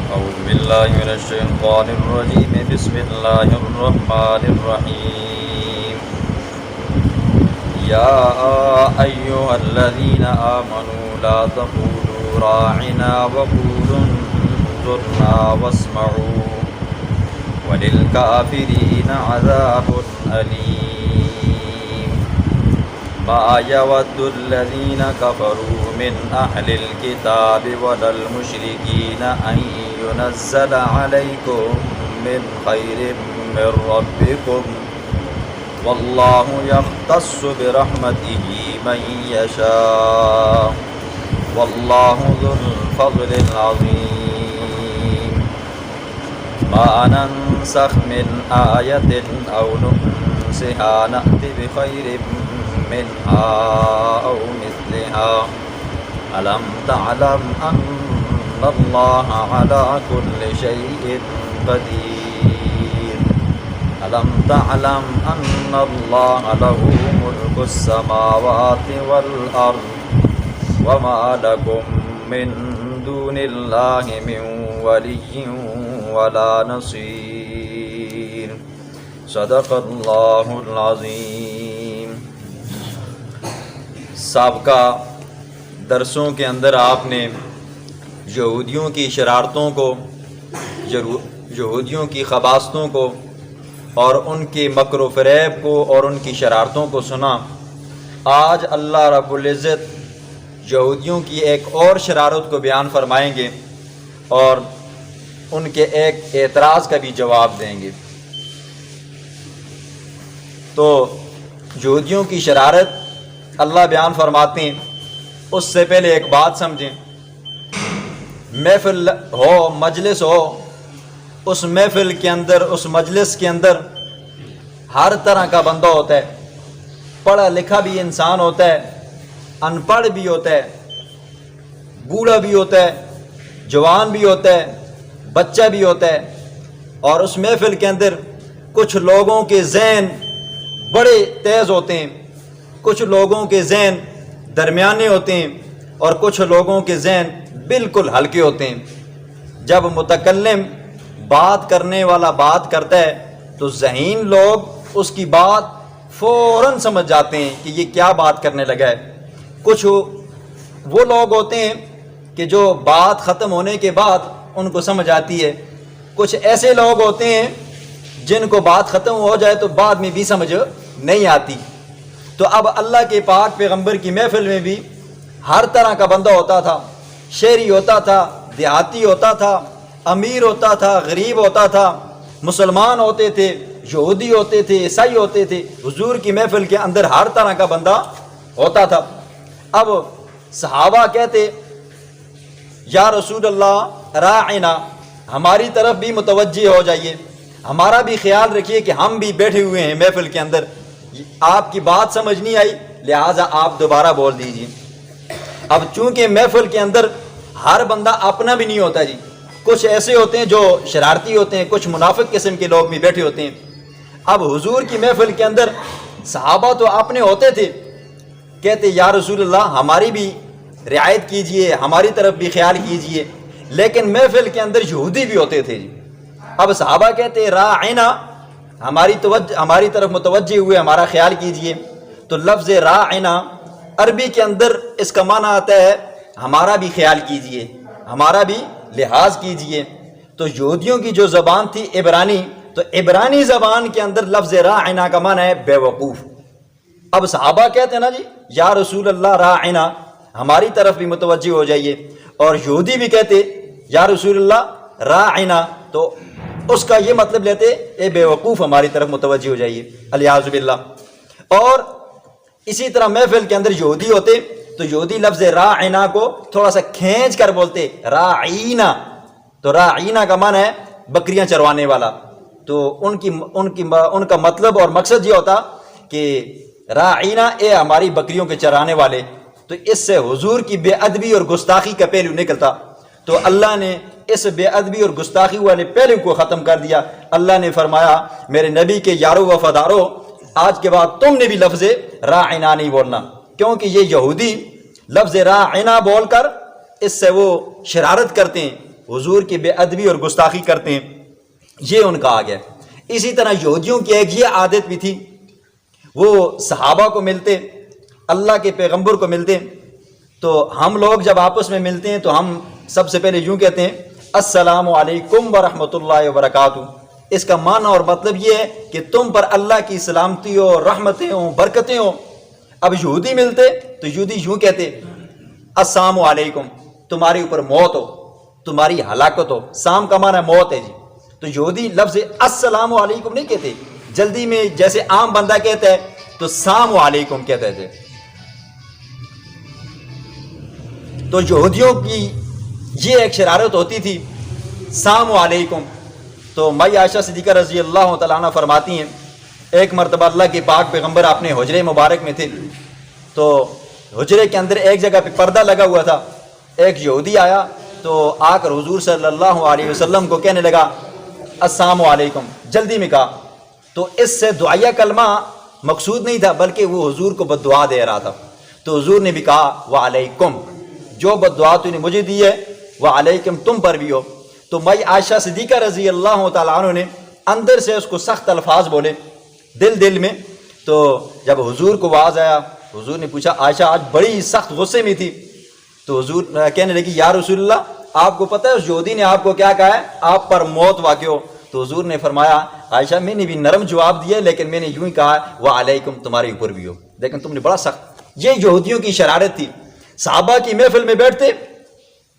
أعوذ بالله من الشيطان الرجيم بسم الله الرحمن الرحيم يا أيها الذين آمنوا لا تقولوا راعنا وقولوا انظرنا واسمعوا وللكافرين عذاب أليم ما يود الذين كفروا من أهل الكتاب ولا المشركين أن ينزل عليكم من خير من ربكم والله يختص برحمته من يشاء والله ذو الفضل العظيم ما ننسخ من آية أو ننسها نأتي بخير منها أو مثلها ألم تعلم أن الله على كل شيء قدير ألم تعلم أن الله له ملك السماوات والأرض وما لكم من دون الله من ولي ولا نصير صدق اللہ العظیم۔ سابقہ درسوں کے اندر آپ نے یہودیوں کی شرارتوں کو، یہودیوں کی خباثتوں کو اور ان کے مکر و فریب کو اور ان کی شرارتوں کو سنا۔ آج اللہ رب العزت یہودیوں کی ایک اور شرارت کو بیان فرمائیں گے اور ان کے ایک اعتراض کا بھی جواب دیں گے۔ تو یہودیوں کی شرارت اللہ بیان فرماتے ہیں، اس سے پہلے ایک بات سمجھیں۔ محفل ہو، مجلس ہو، اس محفل کے اندر، اس مجلس کے اندر ہر طرح کا بندہ ہوتا ہے۔ پڑھا لکھا بھی انسان ہوتا ہے، ان پڑھ بھی ہوتا ہے، بوڑھا بھی ہوتا ہے، جوان بھی ہوتا ہے، بچہ بھی ہوتا ہے۔ اور اس محفل کے اندر کچھ لوگوں کے ذہن بڑے تیز ہوتے ہیں، کچھ لوگوں کے ذہن درمیانے ہوتے ہیں اور کچھ لوگوں کے ذہن بالکل ہلکے ہوتے ہیں۔ جب متکلم بات کرنے والا بات کرتا ہے تو ذہین لوگ اس کی بات فوراً سمجھ جاتے ہیں کہ یہ کیا بات کرنے لگا ہے۔ کچھ وہ لوگ ہوتے ہیں کہ جو بات ختم ہونے کے بعد ان کو سمجھ آتی ہے، کچھ ایسے لوگ ہوتے ہیں جن کو بات ختم ہو جائے تو بعد میں بھی سمجھ نہیں آتی۔ تو اب اللہ کے پاک پیغمبر کی محفل میں بھی ہر طرح کا بندہ ہوتا تھا، شہری ہوتا تھا، دیہاتی ہوتا تھا، امیر ہوتا تھا، غریب ہوتا تھا، مسلمان ہوتے تھے، یہودی ہوتے تھے، عیسائی ہوتے تھے۔ حضور کی محفل کے اندر ہر طرح کا بندہ ہوتا تھا۔ اب صحابہ کہتے یا رسول اللہ راعنا، ہماری طرف بھی متوجہ ہو جائیے، ہمارا بھی خیال رکھیے کہ ہم بھی بیٹھے ہوئے ہیں محفل کے اندر، آپ کی بات سمجھ نہیں آئی لہٰذا آپ دوبارہ بول دیجیے۔ اب چونکہ محفل کے اندر ہر بندہ اپنا بھی نہیں ہوتا جی، کچھ ایسے ہوتے ہیں جو شرارتی ہوتے ہیں، کچھ منافق قسم کے لوگ بھی بیٹھے ہوتے ہیں۔ اب حضور کی محفل کے اندر صحابہ تو اپنے ہوتے تھے، کہتے یا رسول اللہ ہماری بھی رعایت کیجئے، ہماری طرف بھی خیال کیجئے، لیکن محفل کے اندر یہودی بھی ہوتے تھے جی۔ اب صحابہ کہتے راعنا، ہماری طرف متوجہ ہوئے، ہمارا خیال کیجئے۔ تو لفظ راعنا عربی کے اندر اس کا معنی آتا ہے ہمارا بھی خیال کیجئے، ہمارا بھی لحاظ کیجئے۔ تو یہودیوں کی جو زبان تھی عبرانی، تو عبرانی زبان کے اندر لفظ راعنا کا معنی ہے بے وقوف۔ اب صحابہ کہتے ہیں نا جی یا رسول اللہ راعنا، ہماری طرف بھی متوجہ ہو جائیے، اور یہودی بھی کہتے یا رسول اللہ راعنا، تو اس کا یہ مطلب لیتے اے بے وقوف ہماری طرف متوجہ ہو جائیے، الیاذ باللہ۔ اور اسی طرح محفل کے اندر یہودی ہوتے تو یہودی لفظ راعنا کو تھوڑا سا کھینچ کر بولتے راعینا، تو راعینا کا معنی ہے بکریاں چروانے والا۔ تو ان کا مطلب اور مقصد یہ ہوتا کہ راعینا اے ہماری بکریوں کے چرانے والے۔ تو اس سے حضور کی بے ادبی اور گستاخی کا پہلو نکلتا، تو اللہ نے اس بے ادبی اور گستاخی والے پہلو کو ختم کر دیا۔ اللہ نے فرمایا میرے نبی کے یارو وفادارو، آج کے بعد تم نے بھی لفظ راعنا نہیں بولنا، کیونکہ یہ یہودی لفظ راعنا بول کر اس سے وہ شرارت کرتے ہیں حضور کی بے ادبی اور گستاخی کرتے ہیں، یہ ان کا آ گیا۔ اسی طرح یہودیوں کی ایک یہ عادت بھی تھی، وہ صحابہ کو ملتے، اللہ کے پیغمبر کو ملتے، تو ہم لوگ جب آپس میں ملتے ہیں تو ہم سب سے پہلے یوں کہتے ہیں السلام علیکم ورحمۃ اللہ وبرکاتہ۔ اس کا معنی اور مطلب یہ ہے کہ تم پر اللہ کی سلامتی ہو، رحمتیں ہوں، برکتیں ہوں۔ اب یہودی ملتے تو یہودی یوں کہتے السلام علیکم، تمہاری اوپر موت ہو، تمہاری ہلاکت ہو۔ سام کا معنی موت ہے جی، تو یہودی لفظ السلام علیکم نہیں کہتے، جلدی میں جیسے عام بندہ کہتا ہے تو سلام علیکم کہتے تھے۔ تو یہودیوں کی یہ ایک شرارت ہوتی تھی سلام علیکم۔ تو مائی عائشہ صدیقہ رضی اللہ تعالیٰ عنہ فرماتی ہیں، ایک مرتبہ اللہ کے پاک پیغمبر اپنے حجرے مبارک میں تھے، تو حجرے کے اندر ایک جگہ پہ پردہ لگا ہوا تھا، ایک یہودی آیا تو آ کر حضور صلی اللہ علیہ وسلم کو کہنے لگا السلام علیکم، جلدی میں کہا۔ تو اس سے دعائیہ کلمہ مقصود نہیں تھا، بلکہ وہ حضور کو بد دعا دے رہا تھا۔ تو حضور نے بھی کہا وعلیکم، جو بد دعا تو نے مجھے دی ہے وعلیکم تم پر بھی ہو۔ تو مائی عائشہ صدیقہ رضی اللہ تعالیٰ عنہ نے اندر سے اس کو سخت الفاظ بولے دل میں۔ تو جب حضور کو آواز آیا، حضور نے پوچھا عائشہ آج بڑی سخت غصے میں تھی، تو حضور کہنے لگی یا رسول اللہ آپ کو پتہ ہے اس یہودی نے آپ کو کیا کہا ہے، آپ پر موت واقع ہو۔ تو حضور نے فرمایا عائشہ میں نے بھی نرم جواب دیا، لیکن میں نے یوں ہی کہا وعلیکم تمہارے اوپر بھی ہو، لیکن تم نے بڑا سخت۔ یہ یہودیوں کی شرارت تھی۔ صحابہ کی محفل میں بیٹھتے،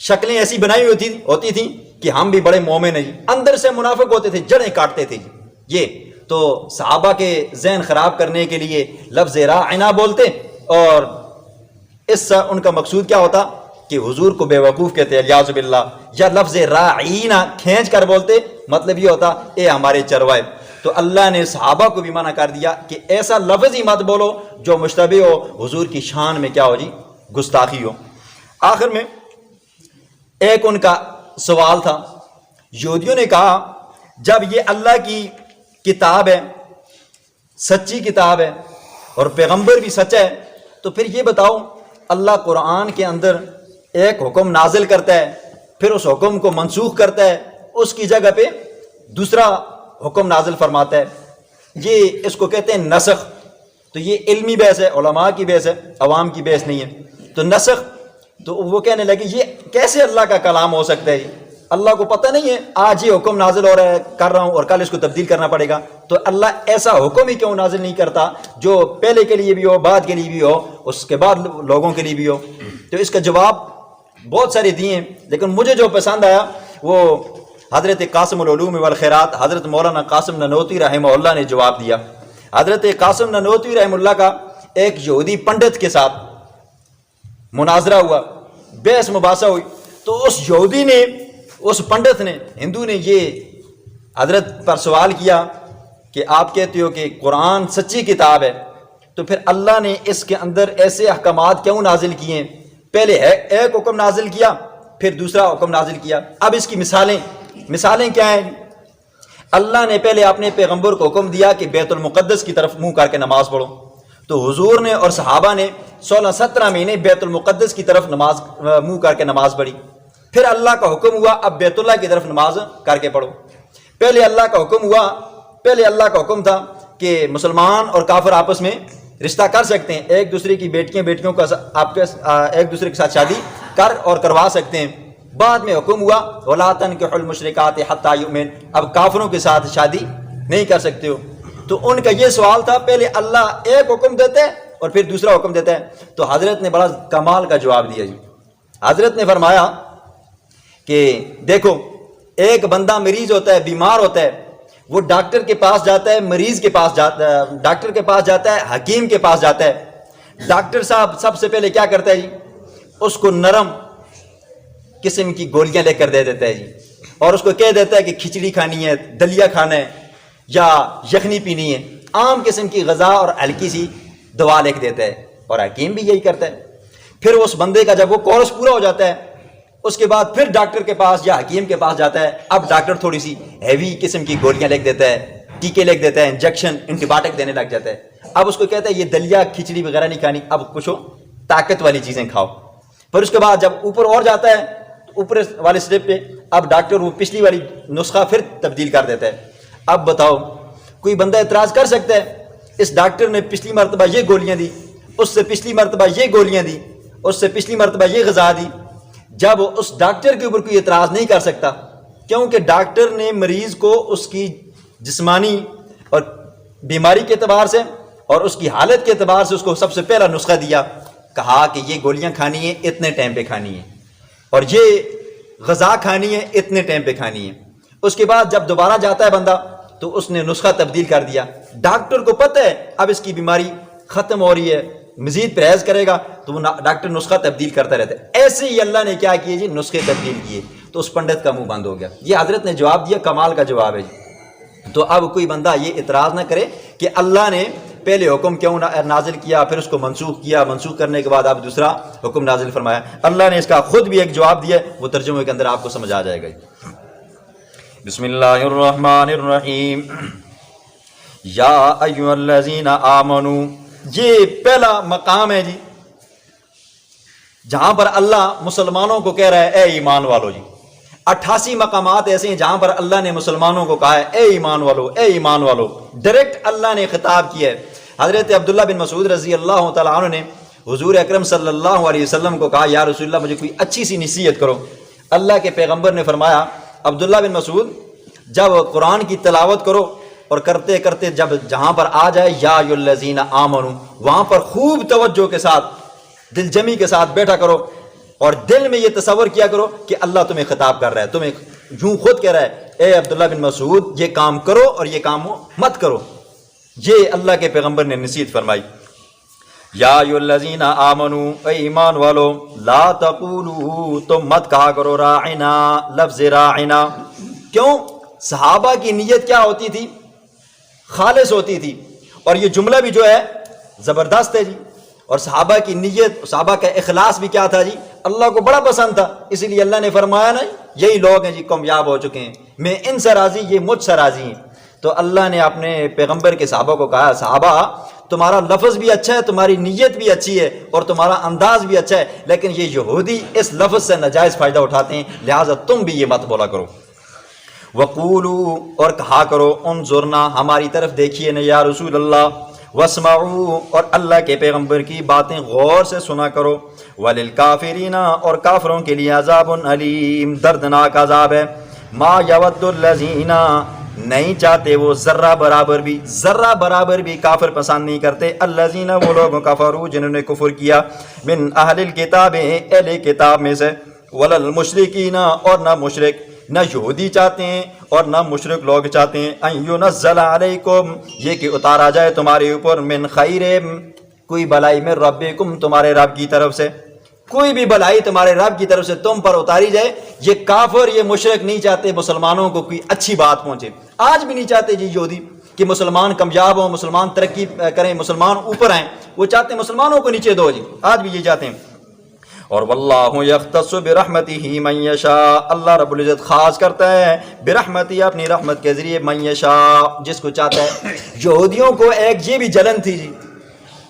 شکلیں ایسی بنائی ہوتی تھیں کہ ہم بھی بڑے مومن ہیں جی، اندر سے منافق ہوتے تھے، جڑیں کاٹتے تھے جی۔ یہ تو صحابہ کے ذہن خراب کرنے کے لیے لفظ راعنا بولتے، اور اس سے ان کا مقصود کیا ہوتا کہ حضور کو بے وقوف کہتے الیاذ باللہ، یا لفظ راعینا کھینچ کر بولتے، مطلب یہ ہوتا اے ہمارے چروائے۔ تو اللہ نے صحابہ کو بھی منع کر دیا کہ ایسا لفظ ہی مت بولو جو مشتبہ ہو حضور کی شان میں کیا ہو جی، گستاخی ہو۔ آخر میں ایک ان کا سوال تھا، یہودیوں نے کہا جب یہ اللہ کی کتاب ہے، سچی کتاب ہے اور پیغمبر بھی سچا ہے، تو پھر یہ بتاؤ اللہ قرآن کے اندر ایک حکم نازل کرتا ہے، پھر اس حکم کو منسوخ کرتا ہے، اس کی جگہ پہ دوسرا حکم نازل فرماتا ہے، یہ اس کو کہتے ہیں نسخ۔ تو یہ علمی بحث ہے، علماء کی بحث ہے، عوام کی بحث نہیں ہے۔ تو نسخ، تو وہ کہنے لگے یہ کیسے اللہ کا کلام ہو سکتا ہے، اللہ کو پتہ نہیں ہے آج یہ حکم نازل ہو رہا ہے کر رہا ہوں اور کل اس کو تبدیل کرنا پڑے گا، تو اللہ ایسا حکم ہی کیوں نازل نہیں کرتا جو پہلے کے لیے بھی ہو، بعد کے لیے بھی ہو، اس کے بعد لوگوں کے لیے بھی ہو۔ تو اس کا جواب بہت سارے دیے ہیں، لیکن مجھے جو پسند آیا وہ حضرت قاسم العلوم والخیرات حضرت مولانا قاسم نانوتوی رحمہ اللہ نے جواب دیا۔ حضرت قاسم نانوتوی رحمہ اللہ کا ایک یہودی پنڈت کے ساتھ مناظرہ ہوا، بحث مباحثہ ہوئی، تو اس یہودی نے، اس پنڈت نے، ہندو نے یہ حضرت پر سوال کیا کہ آپ کہتے ہو کہ قرآن سچی کتاب ہے، تو پھر اللہ نے اس کے اندر ایسے احکامات کیوں نازل کیے ہیں؟ پہلے ایک حکم نازل کیا، پھر دوسرا حکم نازل کیا۔ اب اس کی مثالیں کیا ہیں؟ اللہ نے پہلے اپنے پیغمبر کو حکم دیا کہ بیت المقدس کی طرف منہ کر کے نماز پڑھو، تو حضور نے اور صحابہ نے 16-17 مہینے بیت المقدس کی طرف منہ کر کے نماز پڑھی۔ پھر اللہ کا حکم ہوا اب بیت اللہ کی طرف نماز کر کے پڑھو۔ پہلے اللہ کا حکم تھا کہ مسلمان اور کافر آپس میں رشتہ کر سکتے ہیں، ایک دوسرے کی بیٹیوں کا آپ ایک دوسرے کے ساتھ شادی اور کروا سکتے ہیں۔ بعد میں حکم ہوا وَلَا تَنكِحُوا الْمُشْرِكَاتِ حَتَّى يُؤْمِنَ، اب کافروں کے ساتھ شادی نہیں کر سکتے ہو۔ تو ان کا یہ سوال تھا، پہلے اللہ ایک حکم دیتے ہیں اور پھر دوسرا حکم دیتا ہے۔ تو حضرت نے بڑا کمال کا جواب دیا جی۔ حضرت نے فرمایا کہ دیکھو ایک بندہ مریض ہوتا ہے، بیمار ہوتا ہے، وہ ڈاکٹر کے پاس جاتا ہے، مریض کے پاس جاتا ہے، ڈاکٹر کے پاس جاتا ہے، حکیم کے پاس جاتا ہے۔ ڈاکٹر صاحب سب سے پہلے کیا کرتا ہے جی؟ اس کو نرم قسم کی گولیاں لے کر دے دیتا ہے جی، اور اس کو کہہ دیتا ہے کہ کھچڑی کھانی ہے، دلیا کھانا ہے یا یخنی پینی ہے، عام قسم کی غذا اور ہلکی سی دوا لکھ دیتا ہے، اور حکیم بھی یہی کرتا ہے۔ پھر اس بندے کا جب وہ کورس پورا ہو جاتا ہے، اس کے بعد پھر ڈاکٹر کے پاس یا حکیم کے پاس جاتا ہے۔ اب ڈاکٹر تھوڑی سی ہیوی قسم کی گولیاں لکھ دیتا ہے، ٹیکے لکھ دیتا ہے، انجیکشن اینٹی بایوٹک دینے لگ جاتا ہے۔ اب اس کو کہتا ہے یہ دلیا کھچڑی وغیرہ نہیں کھانی، اب کچھ طاقت والی چیزیں کھاؤ۔ پھر اس کے بعد جب اوپر اور جاتا ہے، اوپر والے اسٹیپ پہ اب ڈاکٹر وہ پچھلی والی نسخہ پھر تبدیل کر دیتا ہے۔ اب بتاؤ کوئی بندہ اعتراض کر سکتا ہے اس ڈاکٹر نے پچھلی مرتبہ یہ گولیاں دی، اس سے پچھلی مرتبہ یہ گولیاں دی، اس سے پچھلی مرتبہ یہ غذا دی؟ جب اس ڈاکٹر کے اوپر کوئی اعتراض نہیں کر سکتا، کیونکہ ڈاکٹر نے مریض کو اس کی جسمانی اور بیماری کے اعتبار سے اور اس کی حالت کے اعتبار سے اس کو سب سے پہلا نسخہ دیا، کہا کہ یہ گولیاں کھانی ہیں اتنے ٹائم پہ کھانی ہیں اور یہ غذا کھانی ہے اتنے ٹائم پہ کھانی ہے۔ اس کے بعد جب دوبارہ جاتا ہے بندہ تو اس نے نسخہ تبدیل کر دیا۔ ڈاکٹر کو پتہ ہے اب اس کی بیماری ختم ہو رہی ہے، مزید پرہیز کرے گا تو وہ ڈاکٹر نسخہ تبدیل کرتا رہتا ہے۔ ایسے ہی اللہ نے کیا کیے جی، نسخے تبدیل کیے، تو اس پنڈت کا منہ بند ہو گیا۔ یہ حضرت نے جواب دیا، کمال کا جواب ہے جی۔ تو اب کوئی بندہ یہ اعتراض نہ کرے کہ اللہ نے پہلے حکم کیوں نازل کیا پھر اس کو منسوخ کیا، منسوخ کرنے کے بعد اب دوسرا حکم نازل فرمایا۔ اللہ نے اس کا خود بھی ایک جواب دیا، وہ ترجمے کے اندر آپ کو سمجھ آ جائے گا۔ بسم اللہ الرحمن الرحیم، یا ایھا الذین آمنوا، یہ پہلا مقام ہے جی جہاں پر اللہ مسلمانوں کو کہہ رہا ہے اے ایمان والو جی۔ 88 مقامات ایسے ہیں جہاں پر اللہ نے مسلمانوں کو کہا ہے اے ایمان والو، اے ایمان والو، ڈائریکٹ اللہ نے خطاب کیا ہے۔ حضرت عبداللہ بن مسعود رضی اللہ تعالیٰ عنہ نے حضور اکرم صلی اللہ علیہ وسلم کو کہا یا رسول اللہ مجھے کوئی اچھی سی نصیحت کرو۔ اللہ کے پیغمبر نے فرمایا عبداللہ بن مسعود جب قرآن کی تلاوت کرو اور کرتے کرتے جب جہاں پر آ جائے یا ایھا الذین آمنوا، وہاں پر خوب توجہ کے ساتھ دل جمی کے ساتھ بیٹھا کرو اور دل میں یہ تصور کیا کرو کہ اللہ تمہیں خطاب کر رہا ہے، تمہیں یوں خود کہہ رہا ہے اے عبداللہ بن مسعود یہ کام کرو اور یہ کام مت کرو۔ یہ اللہ کے پیغمبر نے نصیحت فرمائی۔ یا ایھا الذین آمنوا، اے ایمان والو، لا تقولوا، تم مت کہا کرو راعنا، لفظ راعنا۔ کیوں؟ صحابہ کی نیت کیا ہوتی تھی؟ خالص ہوتی تھی، اور یہ جملہ بھی جو ہے زبردست ہے جی۔ اور صحابہ کی نیت، صحابہ کا اخلاص بھی کیا تھا جی، اللہ کو بڑا پسند تھا، اسی لیے اللہ نے فرمایا نا یہی لوگ ہیں جی کامیاب ہو چکے ہیں، میں ان سے راضی، یہ مجھ سے راضی ہیں۔ تو اللہ نے اپنے پیغمبر کے صحابہ کو کہا صحابہ تمہارا لفظ بھی اچھا ہے، تمہاری نیت بھی اچھی ہے اور تمہارا انداز بھی اچھا ہے، لیکن یہ یہودی اس لفظ سے ناجائز فائدہ اٹھاتے ہیں، لہٰذا تم بھی یہ مت بولا کرو۔ وقولوا، اور کہا کرو انظرنا، ہماری طرف دیکھیے نا یا رسول اللہ، واسمعوا، اور اللہ کے پیغمبر کی باتیں غور سے سنا کرو، وللکافرین، اور کافروں کے لیے عذاب علیم، دردناک عذاب ہے۔ ما یود الذین، نہیں چاہتے وہ ذرہ برابر بھی کافر پسند نہیں کرتے، الذین، وہ لوگ کفروا جنہوں نے کفر کیا، من اہل الکتاب، اہل کتاب میں سے، وللمشرکین، اور نہ مشرک، نہ یہودی چاہتے ہیں اور نہ مشرک لوگ چاہتے ہیں، ان ینزل علیکم، یہ کہ اتارا جائے تمہارے اوپر، من خیر، کوئی بلائی، من ربکم، تمہارے رب کی طرف سے، کوئی بھی بلائی تمہارے رب کی طرف سے تم پر اتاری جائے۔ یہ کافر، یہ مشرک نہیں چاہتے مسلمانوں کو کوئی اچھی بات پہنچے، آج بھی نہیں چاہتے جی یہودی کہ مسلمان کامیاب ہوں، مسلمان ترقی کریں، مسلمان اوپر آئیں، وہ چاہتے ہیں مسلمانوں کو نیچے دو جی، آج بھی یہ چاہتے ہیں۔ اور واللہ یختص برحمتہ من یشاء، اللہ رب العزت خاص کرتا ہے برحمتہ، اپنی رحمت کے ذریعے، من یشاء، جس کو چاہتا ہے۔ یہودیوں کو ایک یہ بھی جلن تھی جی،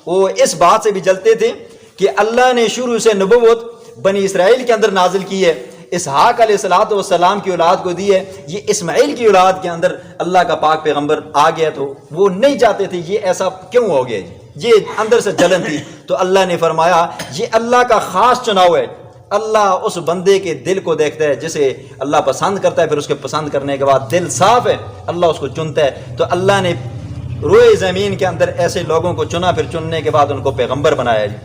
وہ اس بات سے بھی جلتے تھے کہ اللہ نے شروع سے نبوت بنی اسرائیل کے اندر نازل کی ہے، اسحاق علیہ السلام کی اولاد کو دی ہے، یہ اسماعیل کی اولاد کے اندر اللہ کا پاک پیغمبر آ گیا، تو وہ نہیں چاہتے تھے یہ ایسا کیوں ہو گیا جی، یہ اندر سے جلن تھی۔ تو اللہ نے فرمایا یہ اللہ کا خاص چناؤ ہے، اللہ اس بندے کے دل کو دیکھتا ہے جسے اللہ پسند کرتا ہے، پھر اس کے پسند کرنے کے بعد دل صاف ہے اللہ اس کو چنتا ہے۔ تو اللہ نے روئے زمین کے اندر ایسے لوگوں کو چنا، پھر چننے کے بعد ان کو پیغمبر بنایا جی۔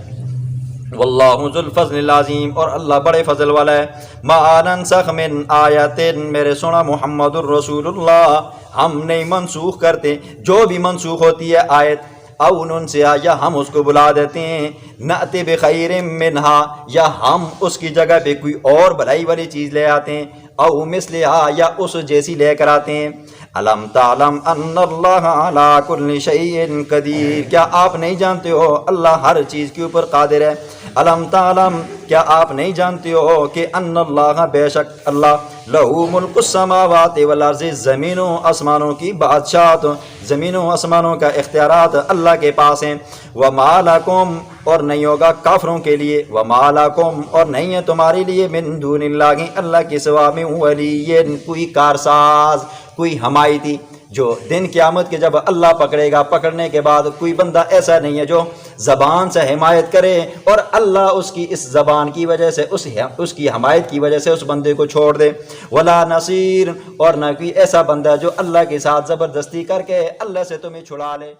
واللہ ذو الفضل العظیم، اور اللہ بڑے فضل والا ہے۔ ما ننسخ من آیت، میرے سنا محمد الرسول اللہ، ہم نہیں منسوخ کرتے، جو بھی منسوخ ہوتی ہے آیت، او ننسیہا، یا ہم اس کو بلا دیتے ہیں، نأتی بخیر منہا، یا ہم اس کی جگہ پہ کوئی اور بھلائی والی چیز لے آتے ہیں، او مثلہا، یا اس جیسی لے کر آتے ہیں۔ الم تعلم ان اللہ علی کل شیء قدیر، کیا آپ نہیں جانتے ہو اللہ ہر چیز کے اوپر قادر ہے۔ الم تعلم، کیا آپ نہیں جانتے ہو کہ ان اللہ، بے شک اللہ، لہو ملک السماوات والارض، زمینوں آسمانوں کی بادشاہت، زمینوں آسمانوں کا اختیارات اللہ کے پاس ہیں۔ وما لکم، اور نہیں ہوگا کافروں کے لیے، وَمَا لَكُمْ اور نہیں ہے تمہارے لیے، مِن دُونِ اللَّهِ اللہ کے سوا میں وَلِيٍّ کوئی کارساز، کوئی حمایتی، جو دن قیامت کے جب اللہ پکڑے گا، پکڑنے کے بعد کوئی بندہ ایسا نہیں ہے جو زبان سے حمایت کرے اور اللہ اس کی اس زبان کی وجہ سے اس کی حمایت کی وجہ سے اس بندے کو چھوڑ دے، ولا نصیر اور نہ کوئی ایسا بندہ جو اللہ کے ساتھ زبردستی کر کے اللہ سے تمہیں چھڑا لے۔